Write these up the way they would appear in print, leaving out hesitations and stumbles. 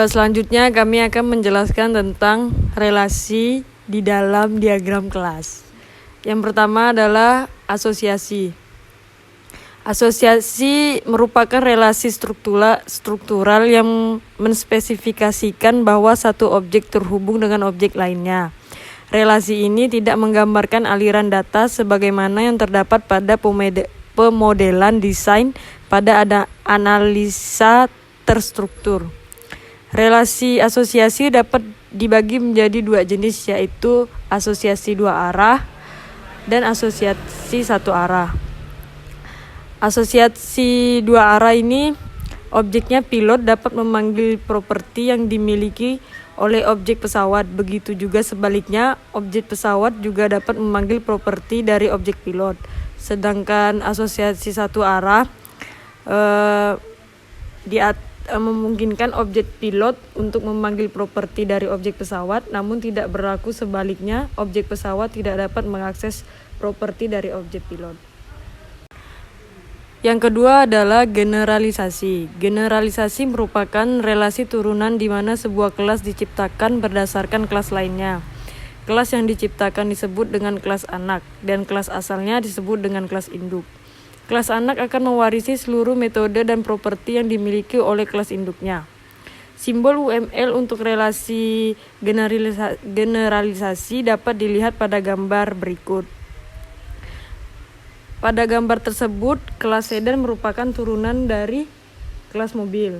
Selanjutnya kami akan menjelaskan tentang relasi di dalam diagram kelas. Yang pertama adalah asosiasi. Asosiasi merupakan relasi struktural yang menspesifikasikan bahwa satu objek terhubung dengan objek lainnya. Relasi ini tidak menggambarkan aliran data sebagaimana yang terdapat pada pemodelan desain pada analisa terstruktur. Relasi asosiasi dapat dibagi menjadi dua jenis, yaitu asosiasi dua arah dan asosiasi satu arah. Asosiasi dua arah ini, objeknya pilot dapat memanggil properti yang dimiliki oleh objek pesawat. Begitu juga sebaliknya, objek pesawat juga dapat memanggil properti dari objek pilot. Sedangkan asosiasi satu arah memungkinkan objek pilot untuk memanggil properti dari objek pesawat, namun tidak berlaku sebaliknya, objek pesawat tidak dapat mengakses properti dari objek pilot. Yang kedua adalah generalisasi. Generalisasi merupakan relasi turunan di mana sebuah kelas diciptakan berdasarkan kelas lainnya. Kelas yang diciptakan disebut dengan kelas anak, dan kelas asalnya disebut dengan kelas induk. Kelas anak akan mewarisi seluruh metode dan properti yang dimiliki oleh kelas induknya. Simbol UML untuk relasi generalisasi dapat dilihat pada gambar berikut. Pada gambar tersebut, kelas sedan merupakan turunan dari kelas mobil.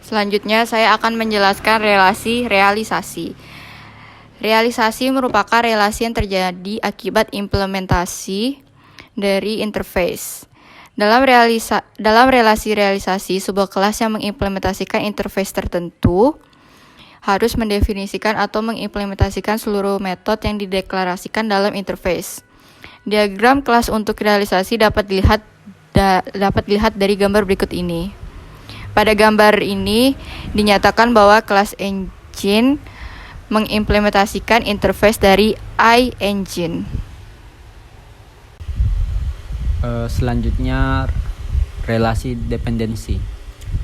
Selanjutnya, saya akan menjelaskan relasi realisasi. Realisasi merupakan relasi yang terjadi akibat implementasi dari interface. Dalam relasi realisasi, sebuah kelas yang mengimplementasikan interface tertentu harus mendefinisikan atau mengimplementasikan seluruh metode yang dideklarasikan dalam interface. Diagram kelas untuk realisasi dapat dilihat dari gambar berikut ini. Pada gambar ini dinyatakan bahwa kelas engine mengimplementasikan interface dari iEngine. Selanjutnya, relasi dependensi.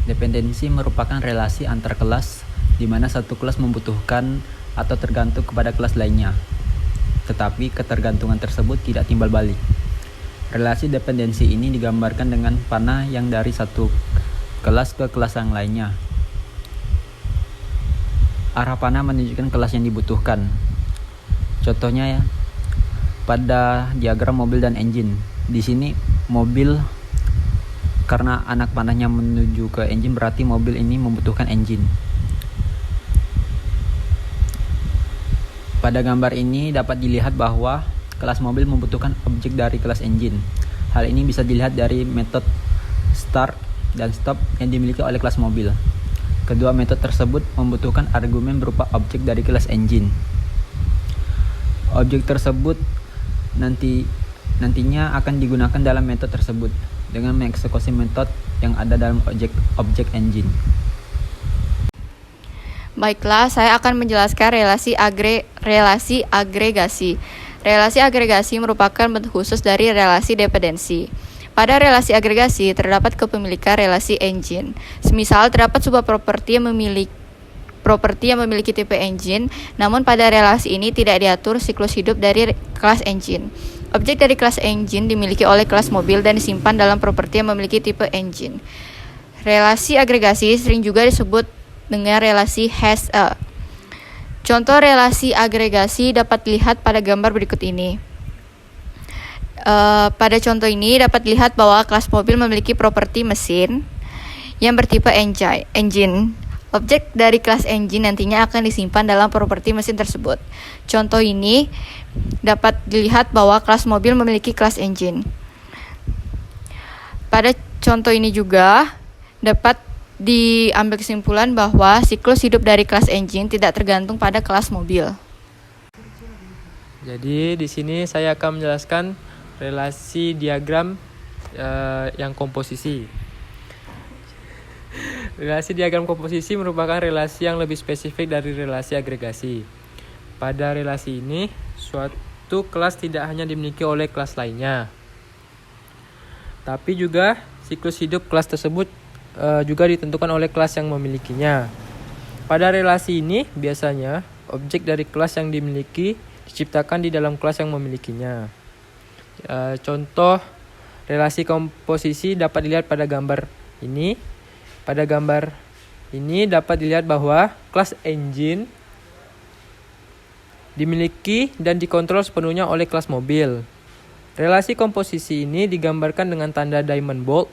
Dependensi merupakan relasi antar kelas di mana satu kelas membutuhkan atau tergantung kepada kelas lainnya, tetapi ketergantungan tersebut tidak timbal balik. Relasi dependensi ini digambarkan dengan panah yang dari satu kelas ke kelas yang lainnya. Arah panah menunjukkan kelas yang dibutuhkan. Contohnya ya, pada diagram mobil dan engine. Di sini mobil, karena anak panahnya menuju ke engine, berarti mobil ini membutuhkan engine. Pada gambar ini dapat dilihat bahwa kelas mobil membutuhkan objek dari kelas engine. Hal ini bisa dilihat dari metode start dan stop yang dimiliki oleh kelas mobil. Kedua metode tersebut membutuhkan argumen berupa objek dari kelas engine. Objek tersebut nantinya akan digunakan dalam metode tersebut dengan mengeksekusi metode yang ada dalam objek engine. Baiklah, saya akan menjelaskan relasi agregasi. Relasi agregasi merupakan bentuk khusus dari relasi dependensi. Pada relasi agregasi terdapat kepemilikan relasi engine. Semisal terdapat sebuah properti yang memiliki tipe engine, namun pada relasi ini tidak diatur siklus hidup dari kelas engine. Objek dari kelas engine dimiliki oleh kelas mobil dan disimpan dalam properti yang memiliki tipe engine. Relasi agregasi sering juga disebut dengan relasi hash-a. Contoh relasi agregasi dapat dilihat pada gambar berikut ini. Pada contoh ini dapat dilihat bahwa kelas mobil memiliki properti mesin yang bertipe engine. Objek dari kelas engine nantinya akan disimpan dalam properti mesin tersebut. Contoh ini dapat dilihat bahwa kelas mobil memiliki kelas engine. Pada contoh ini juga dapat diambil kesimpulan bahwa siklus hidup dari kelas engine tidak tergantung pada kelas mobil. Jadi di sini saya akan menjelaskan relasi diagram yang komposisi. Relasi diagram komposisi merupakan relasi yang lebih spesifik dari relasi agregasi. Pada relasi ini, suatu kelas tidak hanya dimiliki oleh kelas lainnya, tapi juga siklus hidup kelas tersebut juga ditentukan oleh kelas yang memilikinya. Pada relasi ini, biasanya objek dari kelas yang dimiliki diciptakan di dalam kelas yang memilikinya. Contoh relasi komposisi dapat dilihat pada gambar ini. Pada gambar ini dapat dilihat bahwa kelas engine dimiliki dan dikontrol sepenuhnya oleh kelas mobil. Relasi komposisi ini digambarkan dengan tanda diamond bolt.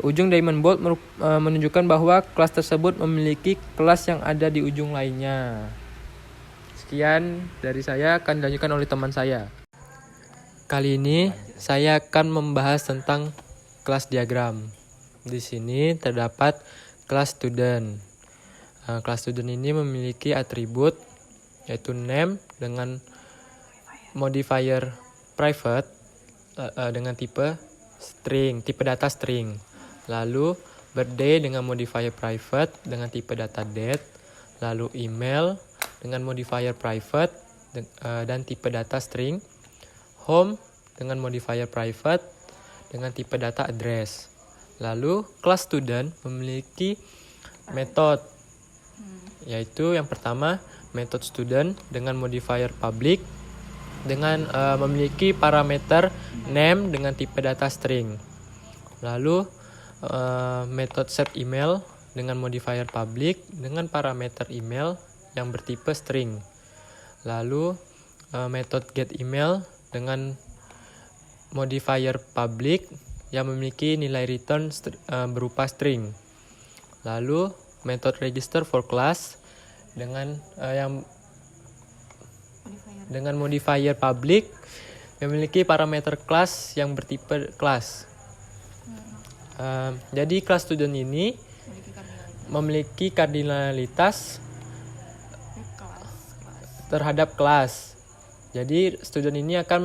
Ujung diamond bolt menunjukkan bahwa kelas tersebut memiliki kelas yang ada di ujung lainnya. Sekian dari saya, akan dilanjutkan oleh teman saya. Kali ini saya akan membahas tentang kelas diagram. Di sini terdapat kelas student. Kelas student ini memiliki atribut yaitu name dengan modifier private dengan tipe string, tipe data string. Lalu birthday dengan modifier private dengan tipe data date. Lalu email dengan modifier private dan tipe data string. Home dengan modifier private dengan tipe data address. Lalu kelas student memiliki metode, yaitu yang pertama method student dengan modifier public dengan memiliki parameter name dengan tipe data string. Lalu method set email dengan modifier public dengan parameter email yang bertipe string. Lalu method get email dengan modifier public yang memiliki nilai return berupa string. Lalu method register for class dengan dengan modifier public yang memiliki parameter class yang bertipe class. Jadi kelas student ini memiliki kardinalitas terhadap kelas. Jadi student ini akan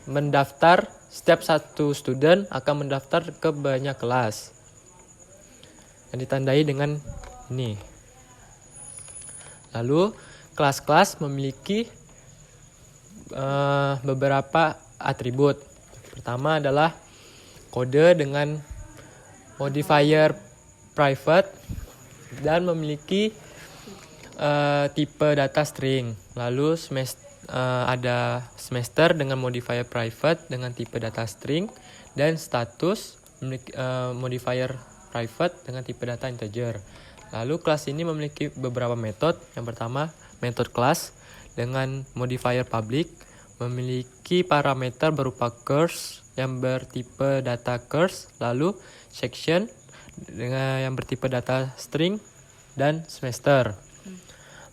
mendaftar, setiap satu student akan mendaftar ke banyak kelas yang ditandai dengan ini. Lalu kelas-kelas memiliki beberapa atribut. Pertama adalah kode dengan modifier private dan memiliki tipe data string. Lalu ada semester dengan modifier private dengan tipe data string, dan status modifier private dengan tipe data integer. Lalu kelas ini memiliki beberapa metode. Yang pertama, metode class dengan modifier public memiliki parameter berupa curse yang bertipe data curse, lalu section dengan yang bertipe data string, dan semester.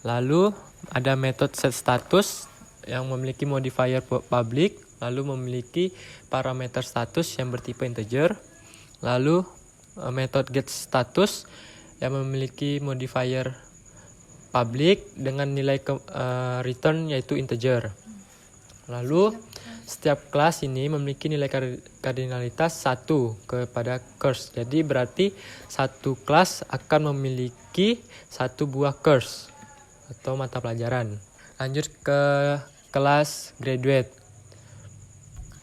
Lalu ada metode set status yang memiliki modifier public, lalu memiliki parameter status yang bertipe integer. Lalu metode get status yang memiliki modifier public dengan nilai return yaitu integer. Lalu setiap kelas ini memiliki nilai kardinalitas 1 kepada curse. Jadi berarti satu kelas akan memiliki satu buah curse atau mata pelajaran. Lanjut ke kelas graduate.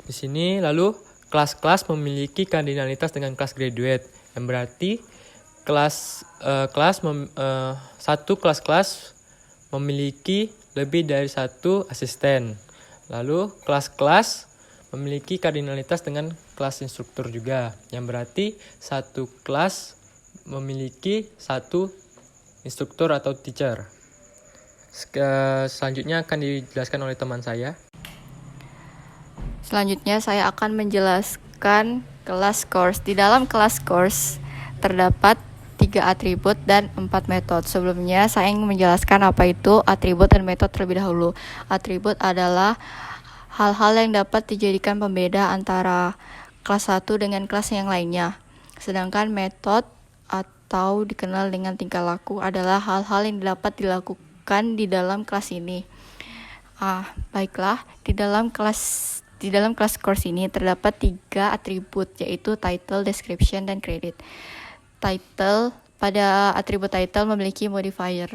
Di sini lalu kelas-kelas memiliki kardinalitas dengan kelas graduate, yang berarti satu kelas-kelas memiliki lebih dari satu asisten. Lalu kelas-kelas memiliki kardinalitas dengan kelas instruktur juga, yang berarti satu kelas memiliki satu instruktur atau teacher. Selanjutnya akan dijelaskan oleh teman saya. Selanjutnya saya akan menjelaskan kelas course. Di dalam kelas course terdapat 3 atribut dan 4 metode. Sebelumnya saya ingin menjelaskan apa itu atribut dan metode terlebih dahulu. Atribut adalah hal-hal yang dapat dijadikan pembeda antara kelas 1 dengan kelas yang lainnya. Sedangkan metode atau dikenal dengan tingkah laku adalah hal-hal yang dapat dilakukan di dalam kelas ini. Baiklah, di dalam kelas course ini terdapat 3 atribut, yaitu title, description, dan credit. Title, pada atribut title memiliki modifier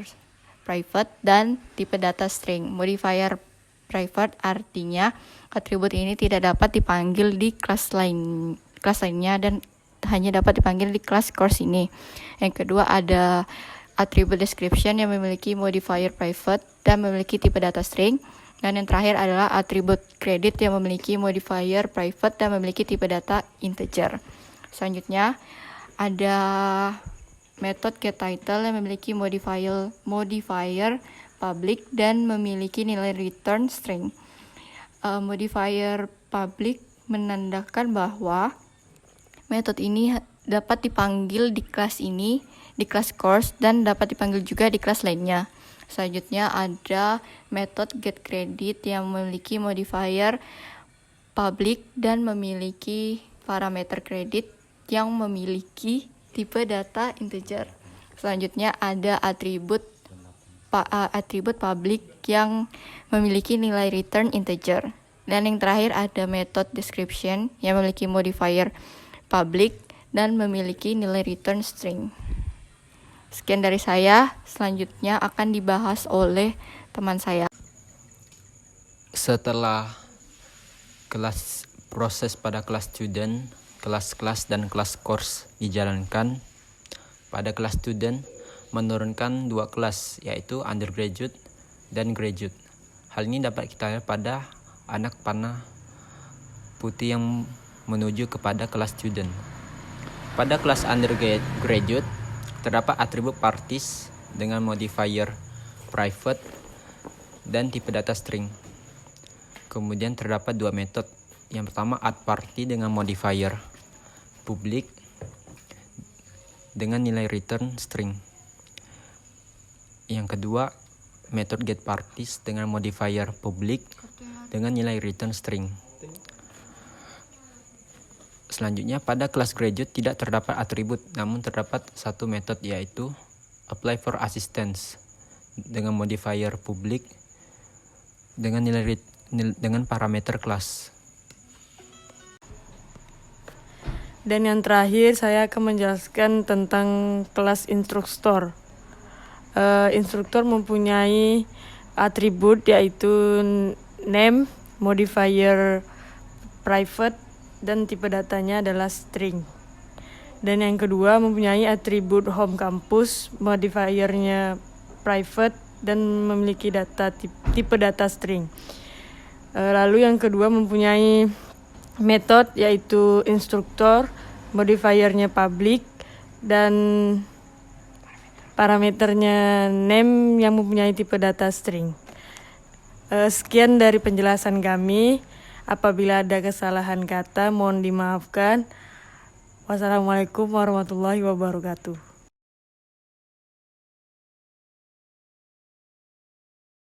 private dan tipe data string. Modifier private artinya atribut ini tidak dapat dipanggil di kelas lainnya dan hanya dapat dipanggil di kelas course ini. Yang kedua ada attribute description yang memiliki modifier private dan memiliki tipe data string. Dan yang terakhir adalah atribut credit yang memiliki modifier private dan memiliki tipe data integer. Selanjutnya ada method getTitle yang memiliki modifier public dan memiliki nilai return string. Modifier public menandakan bahwa metode ini dapat dipanggil di kelas ini, di kelas course, dan dapat dipanggil juga di kelas lainnya. Selanjutnya ada metode getCredit yang memiliki modifier public dan memiliki parameter kredit yang memiliki tipe data integer. Selanjutnya ada atribut public yang memiliki nilai return integer. Dan yang terakhir ada method description yang memiliki modifier public dan memiliki nilai return string. Sekian dari saya, selanjutnya akan dibahas oleh teman saya. Setelah proses pada kelas student, kelas-kelas dan kelas course dijalankan, pada kelas student menurunkan 2 kelas, yaitu undergraduate dan graduate. Hal ini dapat kita lihat pada anak panah putih yang menuju kepada kelas student. Pada kelas undergraduate terdapat atribut parties dengan modifier private dan tipe data string. Kemudian terdapat 2 metode. Yang pertama add party dengan modifier public dengan nilai return string. Yang kedua, metode getParties dengan modifier public dengan nilai return string. Selanjutnya, pada kelas graduate tidak terdapat atribut, namun terdapat satu metode, yaitu apply for assistance dengan modifier public dengan dengan parameter kelas. Dan yang terakhir saya akan menjelaskan tentang kelas instruktur. Instruktur mempunyai atribut yaitu name, modifier private, dan tipe datanya adalah string. Dan yang kedua mempunyai atribut home campus, modifiernya private dan memiliki tipe data string. Lalu yang kedua mempunyai metode yaitu instruktur, modifiernya public, dan parameternya name yang mempunyai tipe data string. Sekian dari penjelasan kami. Apabila ada kesalahan kata mohon dimaafkan. Wassalamualaikum warahmatullahi wabarakatuh.